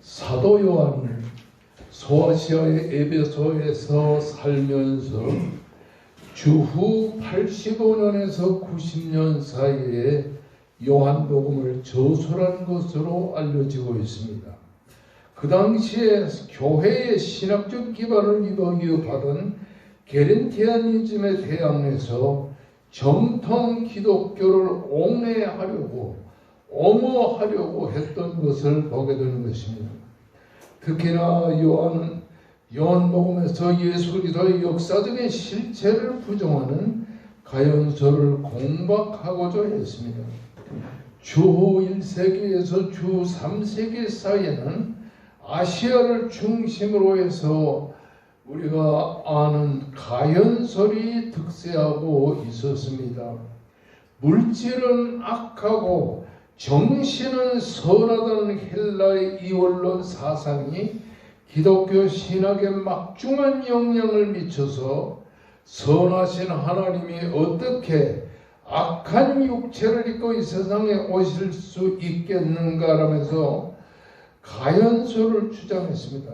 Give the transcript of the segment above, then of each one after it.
사도 요한은 소아시아의 에베소에서 살면서 주후 85년에서 90년 사이에 요한복음을 저술한 것으로 알려지고 있습니다. 그 당시에 교회의 신학적 기반을 이어받은 게린티아니즘에 대항해서 정통 기독교를 옹호하려고 했던 것을 보게 되는 것입니다. 특히나 요한복음에서 예수 그리스도의 역사적인 실체를 부정하는 가연서를 공박하고자 했습니다. 주후 1세기에서 주 3세기 사이에는 아시아를 중심으로 해서 우리가 아는 가연설이 득세하고 있었습니다. 물질은 악하고 정신은 선하다는 헬라의 이원론 사상이 기독교 신학에 막중한 영향을 미쳐서 선하신 하나님이 어떻게 악한 육체를 입고 이 세상에 오실 수 있겠는가라면서 가연설을 주장했습니다.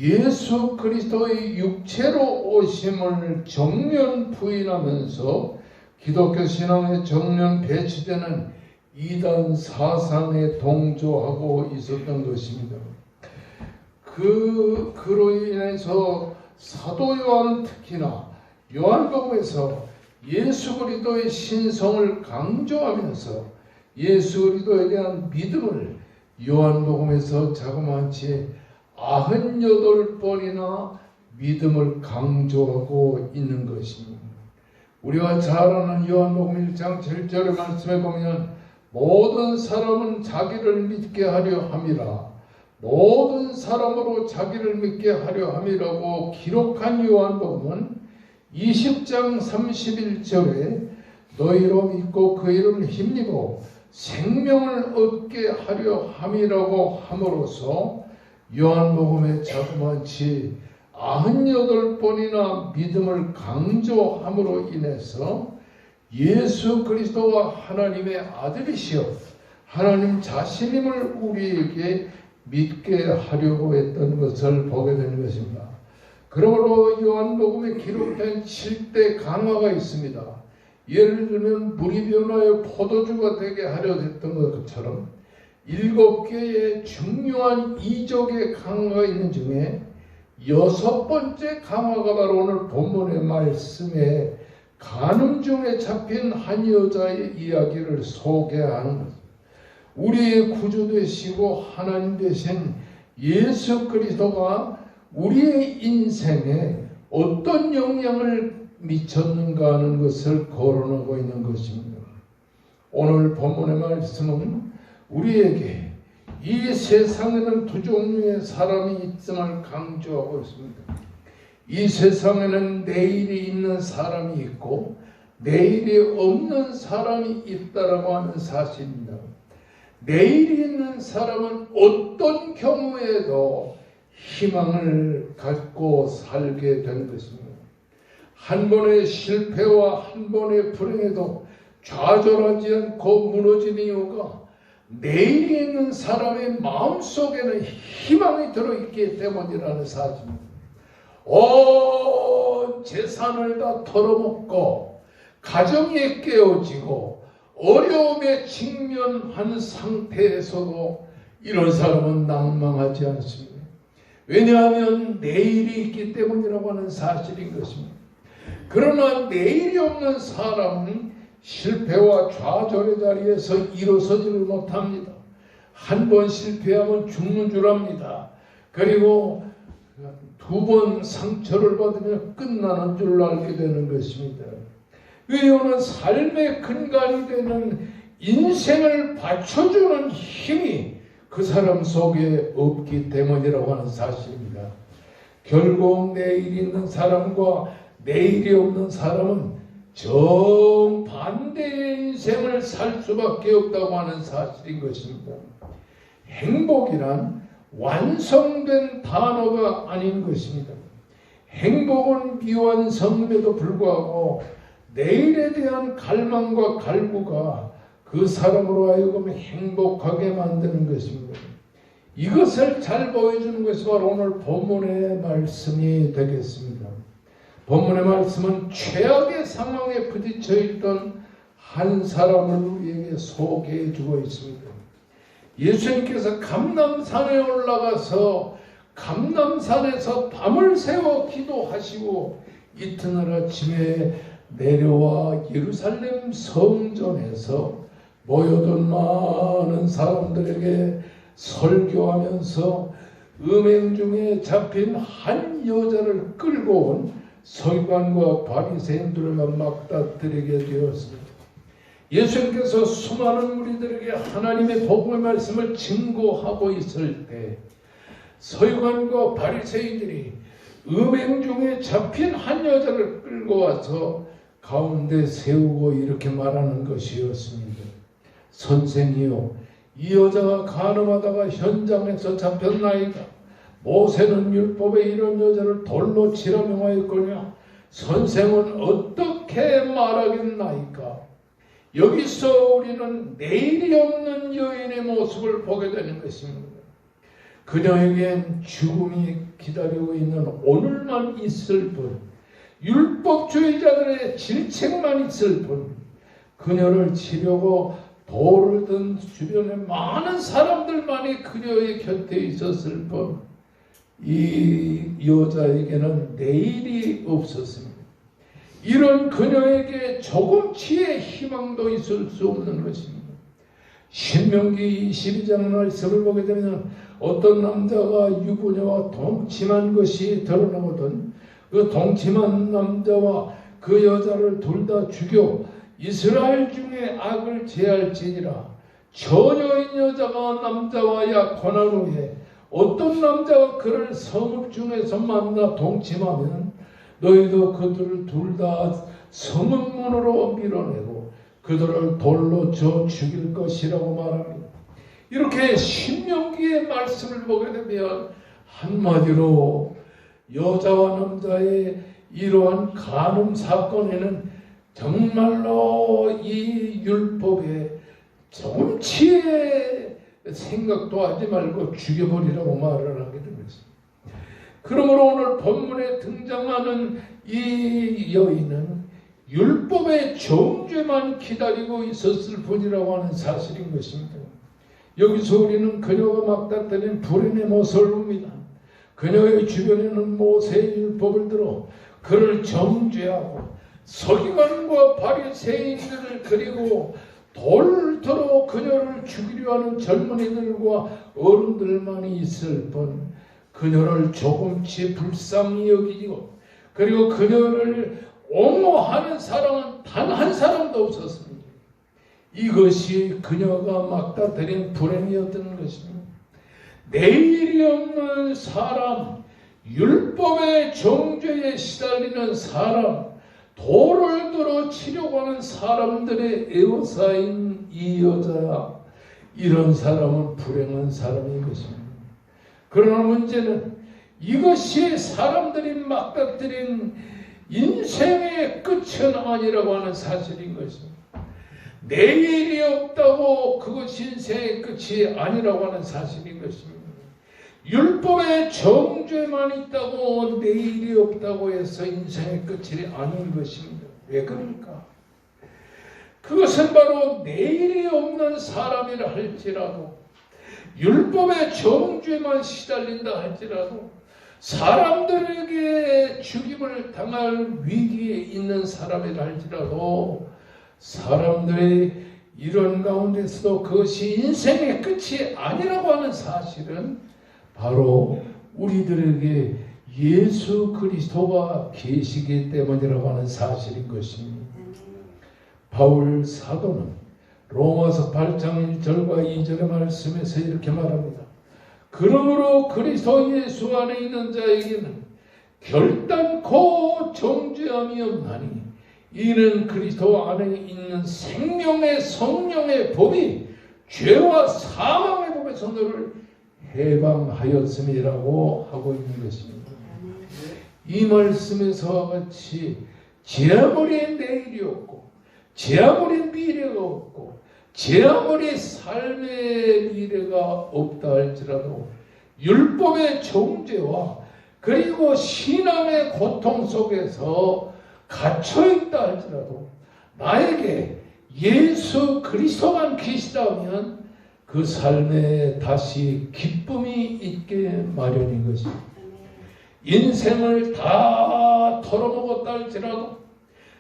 예수 그리스도의 육체로 오심을 정면 부인하면서 기독교 신앙에 정면 배치되는 이단 사상에 동조하고 있었던 것입니다. 그로 인해서 사도 요한은 특히나 요한복음에서 예수 그리스도의 신성을 강조하면서 예수 그리스도에 대한 믿음을 요한복음에서 자그마치 98번이나 믿음을 강조하고 있는 것입니다. 우리가 잘 아는 요한복음 1장 7절의 말씀에 보면 모든 사람은 자기를 믿게 하려 함이라, 모든 사람으로 자기를 믿게 하려 함이라고 기록한 요한복음은 20장 31절에 너희로 믿고 그 이름을 힘입어 생명을 얻게 하려 함이라고 함으로써 요한복음의 자그마치 98번이나 믿음을 강조함으로 인해서 예수 그리스도가 하나님의 아들이시여 하나님 자신임을 우리에게 믿게 하려고 했던 것을 보게 되는 것입니다. 그러므로 요한복음에 기록된 7대 강화가 있습니다. 예를 들면 물이 변하여 포도주가 되게 하려 했던 것처럼 7개의 중요한 이적의 강화가 있는 중에 6번째 강화가 바로 오늘 본문의 말씀에 간음 중에 잡힌 한 여자의 이야기를 소개하는 것. 우리의 구주 되시고 하나님 되신 예수 그리스도가 우리의 인생에 어떤 영향을 미쳤는가 하는 것을 거론하고 있는 것입니다. 오늘 본문의 말씀은 우리에게 이 세상에는 두 종류의 사람이 있음을 강조하고 있습니다. 이 세상에는 내일이 있는 사람이 있고 내일이 없는 사람이 있다라고 하는 사실입니다. 내일이 있는 사람은 어떤 경우에도 희망을 갖고 살게 된 것입니다. 한 번의 실패와 한 번의 불행에도 좌절하지 않고 무너진 이유가 내일이 있는 사람의 마음속에는 희망이 들어있기 때문이라는 사실입니다. 온 재산을 다 털어먹고 가정이 깨어지고 어려움에 직면한 상태에서도 이런 사람은 낭망하지 않습니다. 왜냐하면 내일이 있기 때문이라고 하는 사실인 것입니다. 그러나 내일이 없는 사람은 실패와 좌절의 자리에서 일어서지를 못합니다. 한 번 실패하면 죽는 줄 압니다. 그리고 2번 상처를 받으면 끝나는 줄 알게 되는 것입니다. 이유는 삶의 근간이 되는 인생을 받쳐주는 힘이 그 사람 속에 없기 때문이라고 하는 사실입니다. 결국 내일이 있는 사람과 내일이 없는 사람은 정반대의 인생을 살 수밖에 없다고 하는 사실인 것입니다. 행복이란 완성된 단어가 아닌 것입니다. 행복은 미완성임에도 불구하고 내일에 대한 갈망과 갈구가 그 사람으로 하여금 행복하게 만드는 것입니다. 이것을 잘 보여주는 것이 바로 오늘 본문의 말씀이 되겠습니다. 본문의 말씀은 최악의 상황에 부딪혀 있던 한 사람을 우리에게 소개해 주고 있습니다. 예수님께서 감람산에 올라가서 감람산에서 밤을 새워 기도하시고 이튿날 아침에 내려와 예루살렘 성전에서 모여든 많은 사람들에게 설교하면서 음행 중에 잡힌 한 여자를 끌고 온 서기관과 바리새인들을 맞닥뜨리게 되었습니다. 예수님께서 수많은 무리들에게 하나님의 복음의 말씀을 증거하고 있을 때 서기관과 바리새인들이 음행 중에 잡힌 한 여자를 끌고 와서 가운데 세우고 이렇게 말하는 것이었습니다. 선생이요, 이 여자가 간음하다가 현장에서 잡혔나이다. 모세는 율법에 이런 여자를 돌로 치라 명하였거냐? 선생은 어떻게 말하겠나이까? 여기서 우리는 내일이 없는 여인의 모습을 보게 되는 것입니다. 그녀에겐 죽음이 기다리고 있는 오늘만 있을 뿐, 율법주의자들의 질책만 있을 뿐, 그녀를 치려고 돌을 든 주변에 많은 사람들만이 그녀의 곁에 있었을 뿐, 이 여자에게는 내일이 없었습니다. 이런 그녀에게 조금치의 희망도 있을 수 없는 것입니다. 신명기 22장 말씀을 보게 되면 어떤 남자가 유부녀와 동침한 것이 드러나거든 그 동침한 남자와 그 여자를 둘 다 죽여 이스라엘 중에 악을 제할지니라. 처녀인 여자가 남자와 약혼한 후에 어떤 남자가 그를 성읍 중에서 만나 동침하면 너희도 그들을 둘 다 성읍 문으로 밀어내고 그들을 돌로 쳐 죽일 것이라고 말합니다. 이렇게 신명기의 말씀을 보게 되면 한마디로 여자와 남자의 이러한 간음 사건에는 정말로 이 율법에 조금치의 생각도 하지 말고 죽여버리라고 말을 하게 됩니다. 그러므로 오늘 본문에 등장하는 이 여인은 율법의 정죄만 기다리고 있었을 뿐이라고 하는 사실인 것입니다. 여기서 우리는 그녀가 맞닥뜨린 불행의 모습을 봅니다. 그녀의 주변에는 모세의 율법을 들어 그를 정죄하고 서기관과 바리새인들을 그리고 돌터로 그녀를 죽이려 하는 젊은이들과 어른들만이 있을 뿐 그녀를 조금치 불쌍히 여기고 그리고 그녀를 옹호하는 사람은 단 한 사람도 없었습니다. 이것이 그녀가 맞닥뜨린 불행이었던 것입니다. 내일이 없는 사람, 율법의 정죄에 시달리는 사람, 돌을 들어 치려고 하는 사람들의 에워싸인 이 여자, 이런 사람은 불행한 사람인 것입니다. 그러나 문제는 이것이 사람들이 맞닥뜨린 인생의 끝은 아니라고 하는 사실인 것입니다. 내일이 없다고 그것이 인생의 끝이 아니라고 하는 사실인 것입니다. 율법의 정죄만 있다고 내일이 없다고 해서 인생의 끝이 아닌 것입니다. 왜 그럴까? 그것은 바로 내일이 없는 사람이라 할지라도 율법의 정죄만 시달린다 할지라도 사람들에게 죽임을 당할 위기에 있는 사람이라 할지라도 사람들의 이런 가운데서도 그것이 인생의 끝이 아니라고 하는 사실은 바로 우리들에게 예수 그리스도가 계시기 때문이라고 하는 사실인 것입니다. 바울 사도는 로마서 8장 1절과 2절의 말씀에서 이렇게 말합니다. 그러므로 그리스도 예수 안에 있는 자에게는 결단코 정죄함이 없나니 이는 그리스도 안에 있는 생명의 성령의 법이 죄와 사망의 법에서 너를 해방하였음이라고 하고 있는 것입니다. 이 말씀에서와 같이 제 아무리 내일이 없고 제 아무리 미래가 없고 제 아무리 삶의 미래가 없다 할지라도 율법의 정죄와 그리고 신앙의 고통 속에서 갇혀있다 할지라도 나에게 예수 그리스도만 계시다면 그 삶에 다시 기쁨이 있게 마련인 것입니다. 인생을 다 털어먹었다 할지라도,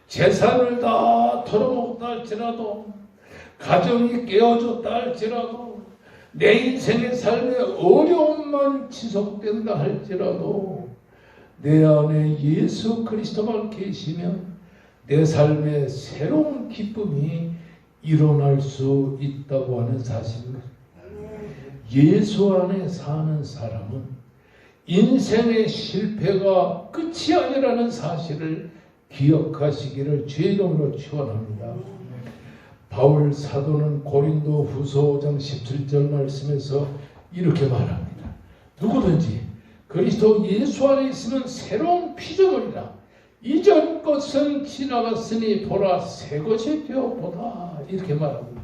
재산을 다 털어먹었다 할지라도, 가정이 깨어졌다 할지라도, 내 인생의 삶에 어려움만 지속된다 할지라도 내 안에 예수 그리스도만 계시면 내 삶에 새로운 기쁨이 일어날 수 있다고 하는 사실입니다. 예수 안에 사는 사람은 인생의 실패가 끝이 아니라는 사실을 기억하시기를 주의 이름으로 축원합니다. 바울 사도는 고린도 후서 5장 17절 말씀에서 이렇게 말합니다. 누구든지 그리스도 예수 안에 있으면 새로운 피조물이라. 이전 것은 지나갔으니 보라 새 것이 되었도다. 이렇게 말합니다.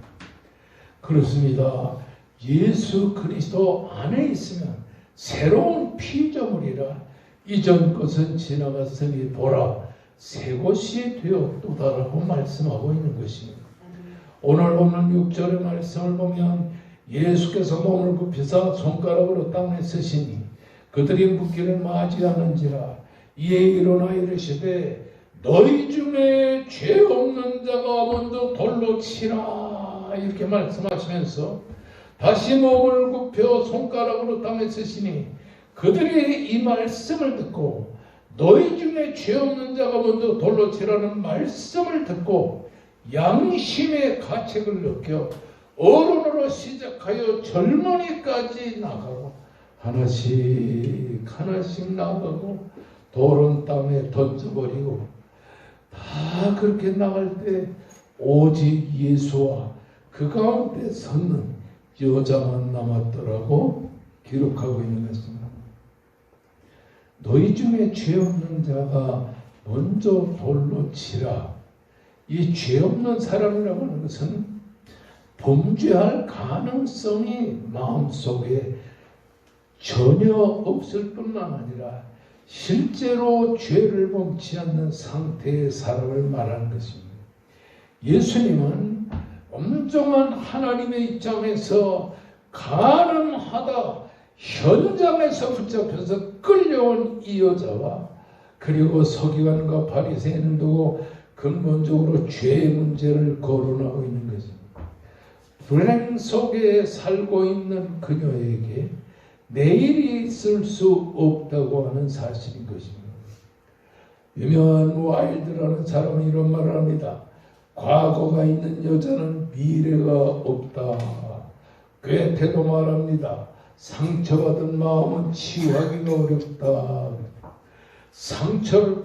그렇습니다. 예수 그리스도 안에 있으면 새로운 피조물이라. 이전 것은 지나갔으니 보라 새 것이 되었도다라고 말씀하고 있는 것입니다. 오늘 보면 6절의 말씀을 보면 예수께서 몸을 굽히사 손가락으로 땅에 쓰시니 그들이 묻기를 맞이하는지라. 이에 일어나 이르시되 너희 중에 죄 없는 자가 먼저 돌로 치라. 이렇게 말씀하시면서 다시 몸을 굽혀 손가락으로 땅에 쓰시니 그들이 이 말씀을 듣고 너희 중에 죄 없는 자가 먼저 돌로 치라는 말씀을 듣고 양심의 가책을 느껴 어른으로 시작하여 젊은이까지 나가고 하나씩 나가고 돌은 땅에 던져버리고 다 그렇게 나갈 때 오직 예수와 그 가운데 섰는 여자만 남았더라고 기록하고 있는 것입니다. 너희 중에 죄 없는 자가 먼저 돌로 치라. 이 죄 없는 사람이라고 하는 것은 범죄할 가능성이 마음속에 전혀 없을 뿐만 아니라 실제로 죄를 범치 않는 상태의 사람을 말하는 것입니다. 예수님은 엄정한 하나님의 입장에서 가늠하다 현장에서 붙잡혀서 끌려온 이 여자와 그리고 서기관과 바리새인을 두고 근본적으로 죄의 문제를 거론하고 있는 것입니다. 불행 속에 살고 있는 그녀에게 내일이 있을 수 없다고 하는 사실인 것입니다. 유명한 와일드라는 사람은 이런 말을 합니다. 과거가 있는 여자는 미래가 없다. 괴테도 말합니다. 상처받은 마음은 치유하기가 어렵다. 상처를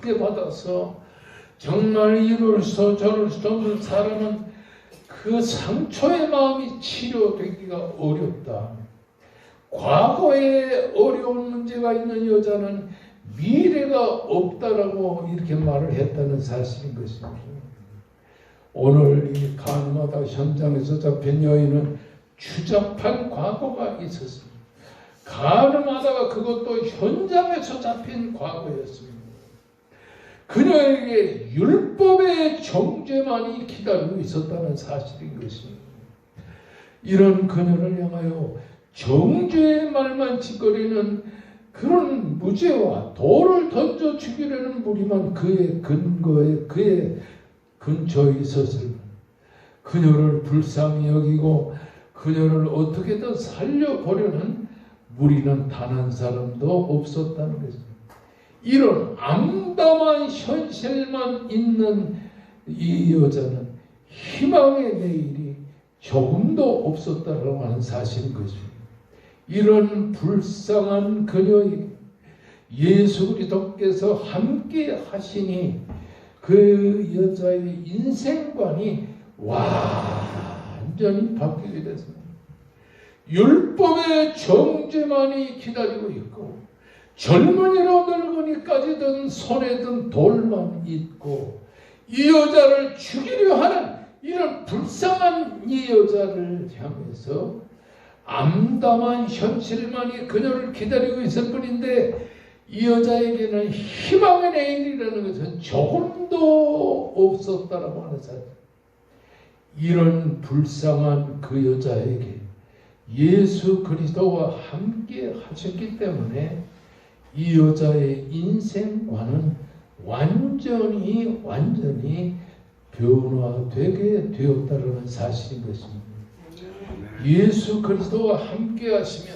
크게 받아서 정말 이룰 수 저룰 수 없는 사람은 그 상처의 마음이 치료되기가 어렵다. 과거에 어려운 문제가 있는 여자는 미래가 없다라고 이렇게 말을 했다는 사실인 것입니다. 오늘 이 가늠하다 현장에서 잡힌 여인은 추잡한 과거가 있었습니다. 가늠하다가 그것도 현장에서 잡힌 과거였습니다. 그녀에게 율법의 정죄만이 기다리고 있었다는 사실인 것입니다. 이런 그녀를 향하여 정죄의 말만 짓거리는 그런 무죄와 돌을 던져 죽이려는 무리만 그의 근거에 그의 근처에 있었을 그녀를 불쌍히 여기고 그녀를 어떻게든 살려보려는 무리는 단 한 사람도 없었다는 것입니다. 이런 암담한 현실만 있는 이 여자는 희망의 내일이 조금도 없었다라고 하는 사실인 것입니다. 이런 불쌍한 그녀에게 예수 그리스도께서 함께 하시니 그 여자의 인생관이 완전히 바뀌게 됐습니다. 율법의 정죄만이 기다리고 있고 젊은이로 늙은이까지 든 손에 든 돌만 있고 이 여자를 죽이려 하는 이런 불쌍한 이 여자를 향해서 암담한 현실만이 그녀를 기다리고 있을 뿐인데 이 여자에게는 희망의 내일이라는 것은 조금도 없었다라고 하는 사실. 이런 불쌍한 그 여자에게 예수 그리스도와 함께 하셨기 때문에 이 여자의 인생과는 완전히 변화되게 되었다는 사실인 것입니다. 예수 그리스도와 함께 하시면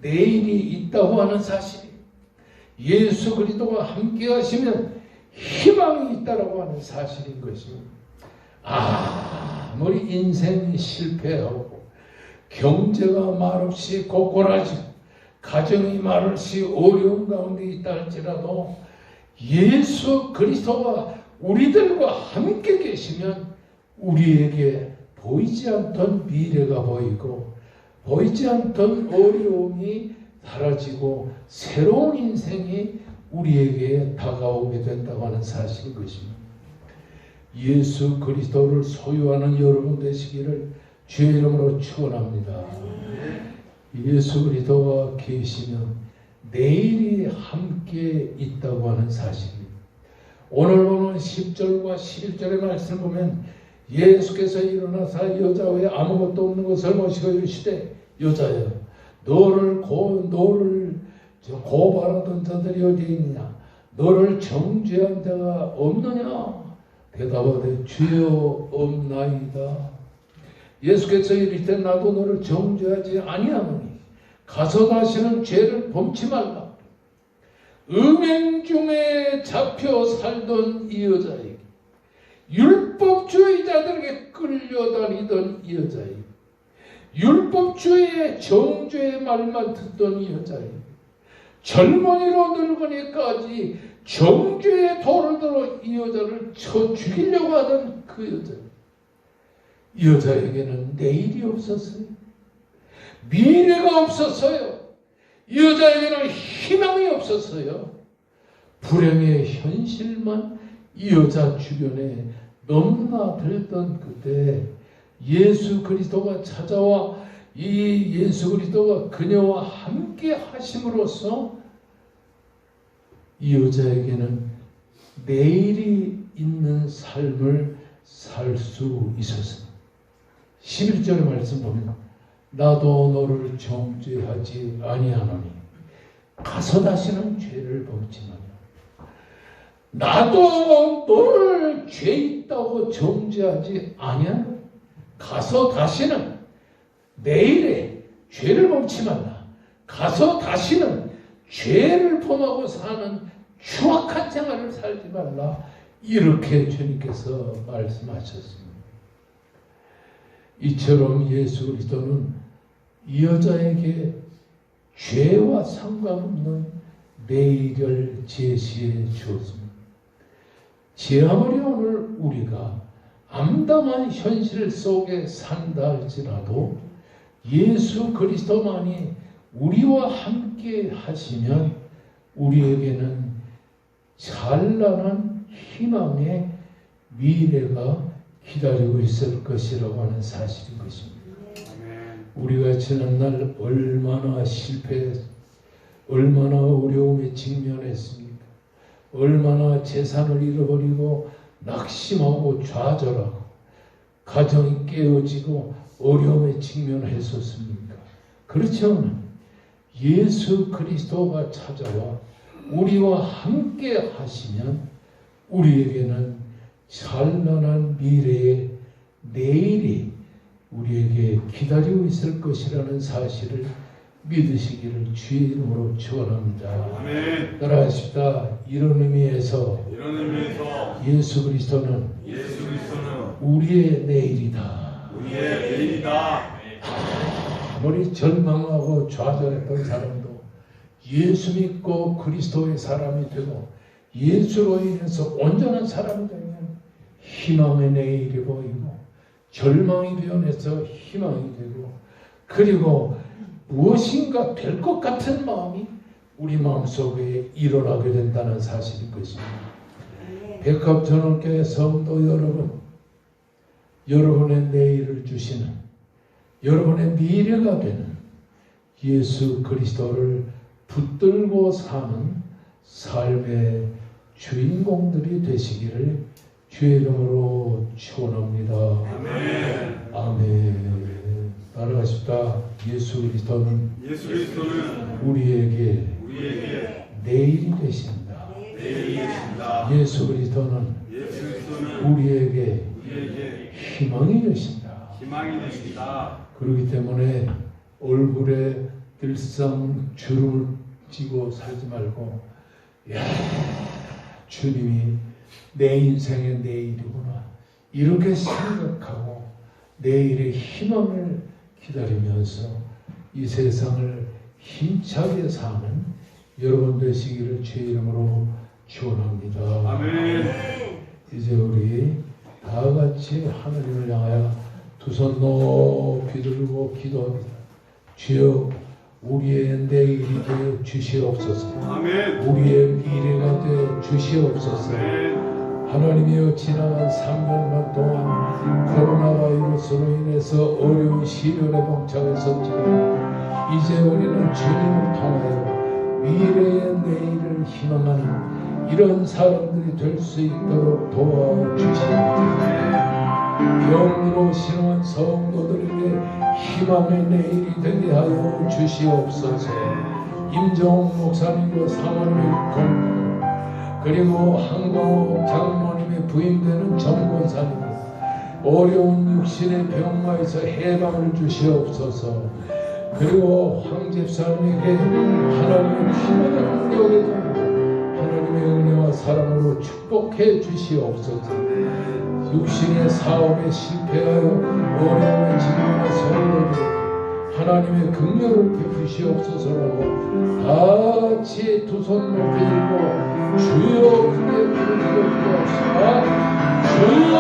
내일이 있다고 하는 사실이, 예수 그리스도와 함께 하시면 희망이 있다고 하는 사실인 것입니다. 아무리 인생이 실패하고 경제가 말없이 고골하지고 가정이 말없이 어려운 가운데 있다 할지라도 예수 그리스도가 우리들과 함께 계시면 우리에게 보이지 않던 미래가 보이고 보이지 않던 어려움이 사라지고 새로운 인생이 우리에게 다가오게 된다고 하는 사실인 것입니다. 예수 그리스도를 소유하는 여러분 되시기를 주의 이름으로 축원합니다. 예수 그리스도가 계시면 내일이 함께 있다고 하는 사실입니다. 오늘 보는 10절과 11절의 말씀을 보면 예수께서 일어나사 여자 외에 아무것도 없는 것을 모시고 이르시되 여자여 너를 고발하던 자들이 어디 있느냐 너를 정죄한 자가 없느냐 대답하되 주여 없나이다. 예수께서 이르시되 나도 너를 정죄하지 아니하노니 가서 다시는 죄를 범치 말라. 음행 중에 잡혀 살던 이 여자에게 율법주의자들에게 끌려다니던 이 여자에게 율법주의의 정죄의 말만 듣던 이 여자에게 젊은이로 늙은이까지 정죄의 돌을 들어 이 여자를 쳐 죽이려고 하던 그 여자에게 이 여자에게는 내일이 없었어요. 미래가 없었어요. 이 여자에게는 희망이 없었어요. 불행의 현실만 이 여자 주변에 넘나들던 그때 예수 그리스도가 찾아와 이 예수 그리스도가 그녀와 함께 하심으로써 이 여자에게는 내일이 있는 삶을 살 수 있었습니다. 11절의 말씀 보면 나도 너를 정죄하지 아니하노니 가서 다시는 죄를 범치 마라. 나도 너를 죄 있다고 정죄하지 아니하노니 가서 다시는 내일에 죄를 범치 말라. 가서 다시는 죄를 범하고 사는 추악한 생활을 살지 말라. 이렇게 주님께서 말씀하셨습니다. 이처럼 예수 그리스도는 이 여자에게 죄와 상관없는 내일을 제시해 주었습니다. 아무리 오늘 우리가 암담한 현실 속에 산다 할지라도 예수 그리스도만이 우리와 함께 하시면 우리에게는 찬란한 희망의 미래가 기다리고 있을 것이라고 하는 사실인 것입니다. 우리가 지난날 얼마나 실패했습니까? 얼마나 어려움에 직면했습니까? 얼마나 재산을 잃어버리고 낙심하고 좌절하고 가정이 깨어지고 어려움에 직면했었습니까? 그렇지만 예수 그리스도가 찾아와 우리와 함께 하시면 우리에게는 찬란한 미래의 내일이 우리에게 기다리고 있을 것이라는 사실을 믿으시기를 주의 이름으로 축원합니다. 따라하십시다. 이런 의미에서 예수 그리스도는 우리의 내일이다. 아무리 절망하고 좌절했던 사람도 예수 믿고 그리스도의 사람이 되고 예수로 인해서 온전한 사람이 되면 희망의 내일이 보이고 절망이 변해서 희망이 되고 그리고 무엇인가 될 것 같은 마음이 우리 마음속에 일어나게 된다는 사실인 것입니다. 백합전원교회 성도 여러분, 여러분의 내일을 주시는 여러분의 미래가 되는 예수 그리스도를 붙들고 사는 삶의 주인공들이 되시기를 주의 이름으로 축원합니다. 아멘. 아멘. 따라가십시다. 예수 그리스도는 우리에게 내일이 되신다. 예수 그리스도는 우리에게 희망이 되신다. 그렇기 때문에 얼굴에 늘상 주름을 쥐고 살지 말고, 야, 주님이 내 인생의 내일이구나, 이렇게 생각하고 내일의 희망을 기다리면서 이 세상을 힘차게 사는 여러분 되시기를 주의 이름으로 축원합니다. 아멘. 이제 우리 다 같이 하나님을 향하여 두 손 높이 들고 기도합니다. 주여, 우리의 내일이 되어 주시옵소서. 아멘. 우리의 미래가 되어 주시옵소서. 하나님이여, 지난 3년간 동안 코로나 바이러스로 인해서 어려운 시련에 봉착했었지만 이제 우리는 주님을 통하여 미래의 내일을 희망하는 이런 사람들이 될 수 있도록 도와주시옵소서. 병으로 신원 성도들에게 희망의 내일이 되게 하여 주시옵소서. 임종욱 목사님과 사모님의 건강, 그리고 한광호 장모님의 부인되는 정권사님, 어려운 육신의 병마에서 해방을 주시옵소서. 그리고 황 집사님에게 하나님의 힘을 능력에 하나님의 은혜와 사랑으로 축복해 주시옵소서. 육신의 사업에 실패하여 어려움에 지는 성도들 하나님의 긍휼을 베푸시옵소서라고 다 같이 두 손 높이 들고 주여 크게 부르시옵소서. 주여